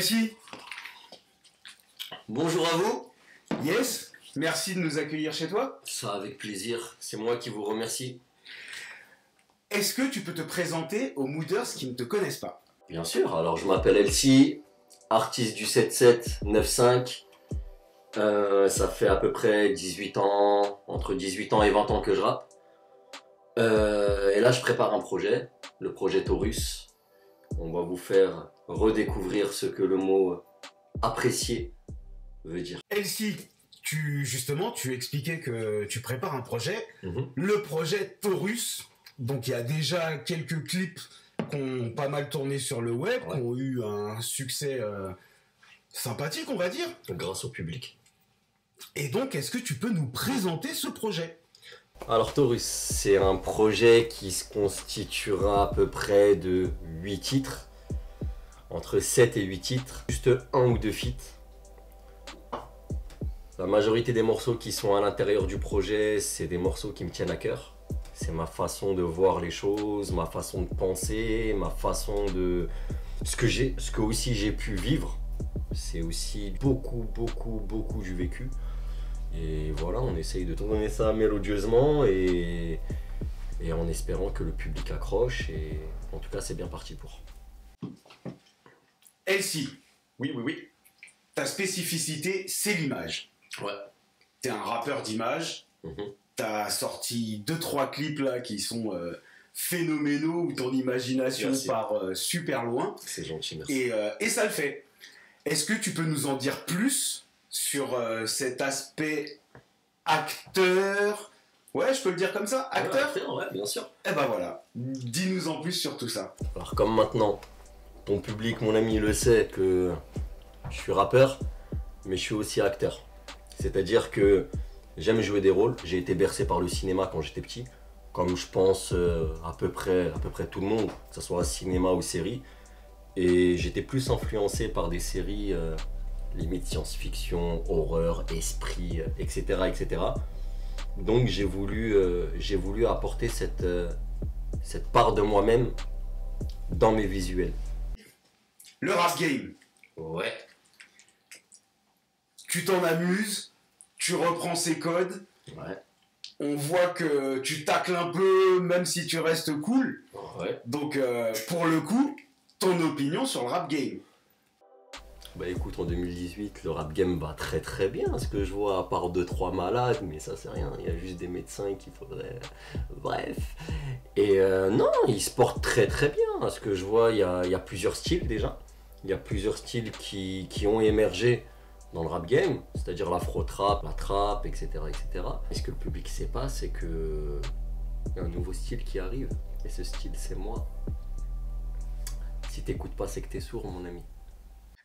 Elsie. Bonjour à vous. Yes, merci de nous accueillir chez toi. Ça avec plaisir, c'est moi qui vous remercie. Est-ce que tu peux te présenter aux mooders qui ne te connaissent pas? Bien sûr, alors je m'appelle Elsie, artiste du 7795. Ça fait à peu près 18 ans, entre 18 ans et 20 ans que je rappe. Et là je prépare un projet, le projet Taurus. On va vous faire redécouvrir ce que le mot apprécier veut dire. Elsie, tu expliquais que tu prépares un projet, le projet Taurus. Donc il y a déjà quelques clips qui ont pas mal tourné sur le web, qui ont eu un succès sympathique, on va dire. Grâce au public. Et donc, est-ce que tu peux nous présenter ce projet? Alors Taurus, c'est un projet qui se constituera à peu près de 8 titres, entre 7 et 8 titres, juste un ou deux feats. La majorité des morceaux qui sont à l'intérieur du projet, c'est des morceaux qui me tiennent à cœur. C'est ma façon de voir les choses, ma façon de penser, ma façon de... Ce que aussi j'ai pu vivre, c'est aussi beaucoup du vécu. Et voilà, on essaye de tourner ça mélodieusement et en espérant que le public accroche. Et en tout cas, c'est bien parti pour. Elsie, oui. Ta spécificité, c'est l'image. Ouais. T'es un rappeur d'image. T'as sorti 2-3 clips là qui sont phénoménaux où ton imagination part super loin. C'est gentil, merci. Et ça le fait. Est-ce que tu peux nous en dire plus sur cet aspect acteur? Ouais, je peux le dire comme ça, acteur? Ouais, bien sûr. Eh ben voilà, dis-nous en plus sur tout ça. Alors comme maintenant, ton public, mon ami, le sait que je suis rappeur, mais je suis aussi acteur. C'est-à-dire que j'aime jouer des rôles. J'ai été bercé par le cinéma quand j'étais petit, comme je pense à peu près tout le monde, que ce soit cinéma ou série. Et j'étais plus influencé par des séries limite science-fiction, horreur, esprit, etc. Donc j'ai voulu apporter cette part de moi-même dans mes visuels. Le rap game. Ouais. Tu t'en amuses, tu reprends ses codes. Ouais. On voit que tu tacles un peu, même si tu restes cool. Ouais. Donc pour le coup, ton opinion sur le rap game? Bah écoute, en 2018, le rap game va très bien, ce que je vois, à part 2-3 malades, mais ça c'est rien, il y a juste des médecins qu'il faudrait... Bref. Et non, il se porte très bien, ce que je vois, il y a plusieurs styles déjà. Il y a plusieurs styles qui ont émergé dans le rap game, c'est-à-dire l'afro-trap, la trap, etc. Et ce que le public sait pas, c'est que il y a un nouveau style qui arrive, et ce style c'est moi. Si t'écoutes pas, c'est que t'es sourd, mon ami.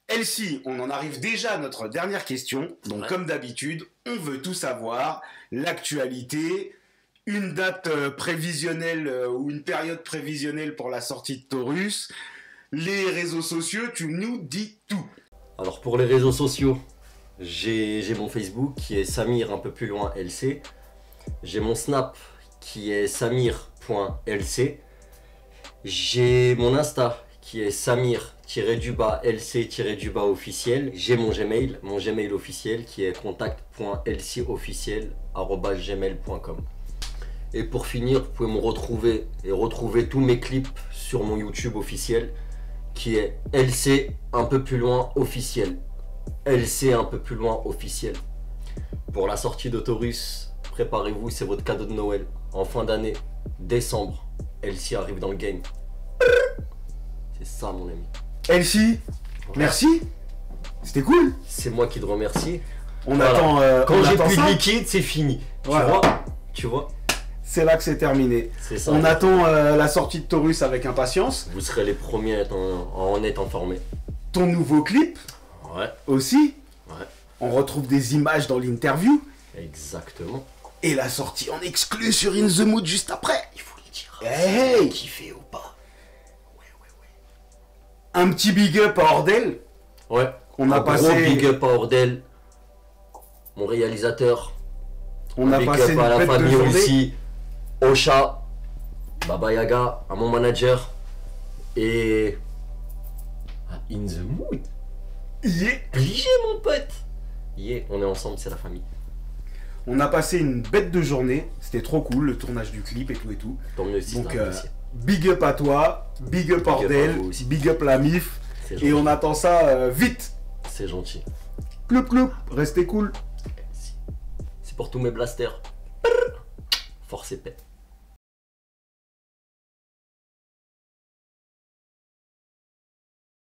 Elsie, on en arrive déjà à notre dernière question. Donc comme d'habitude, on veut tout savoir. L'actualité, une date prévisionnelle ou une période prévisionnelle pour la sortie de Taurus, les réseaux sociaux, tu nous dis tout. Alors pour les réseaux sociaux, j'ai mon Facebook qui est Samir un peu plus loin LC. J'ai mon Snap qui est samir.lc. J'ai mon Insta qui est samir-lc-officiel. J'ai mon Gmail officiel qui est contact.lcofficiel@gmail.com. Et pour finir, vous pouvez me retrouver et retrouver tous mes clips sur mon YouTube officiel qui est LC un peu plus loin officiel. LC un peu plus loin officiel. Pour la sortie de Taurus, préparez-vous, c'est votre cadeau de Noël. En fin d'année, décembre, LC arrive dans le game. C'est ça mon ami. Elsie, merci. C'était cool. C'est moi qui te remercie. On attend. Quand j'ai plus de liquide, c'est fini. Voilà. Tu vois. C'est là que c'est terminé. C'est ça. On attend la sortie de Taurus avec impatience. Vous serez les premiers à en être informés. Ton nouveau clip. Ouais. Aussi. Ouais. On retrouve des images dans l'interview. Exactement. Et la sortie en exclu sur In The Mood juste après. Il faut le dire. Hey. Kiffé ou pas. Un petit big up à Ordel. Ouais. On a passé. Gros big up à Ordel, mon réalisateur. On a big passé up à la une famille bête de journée. aussi. Ocha, Baba Yaga, à mon manager et à In The Mood. Yeah. Obligé, mon pote. Yeah, on est ensemble, c'est la famille. On a passé une bête de journée. C'était trop cool, le tournage du clip et tout et tout. Tant mieux si Donc, t'as apprécié. big up à toi, big up à Ordel, vous aussi. big up la MIF. C'est Et gentil. on attend ça vite. C'est gentil. Cloup cloup, restez cool. C'est pour tous mes blasters. Force et paix.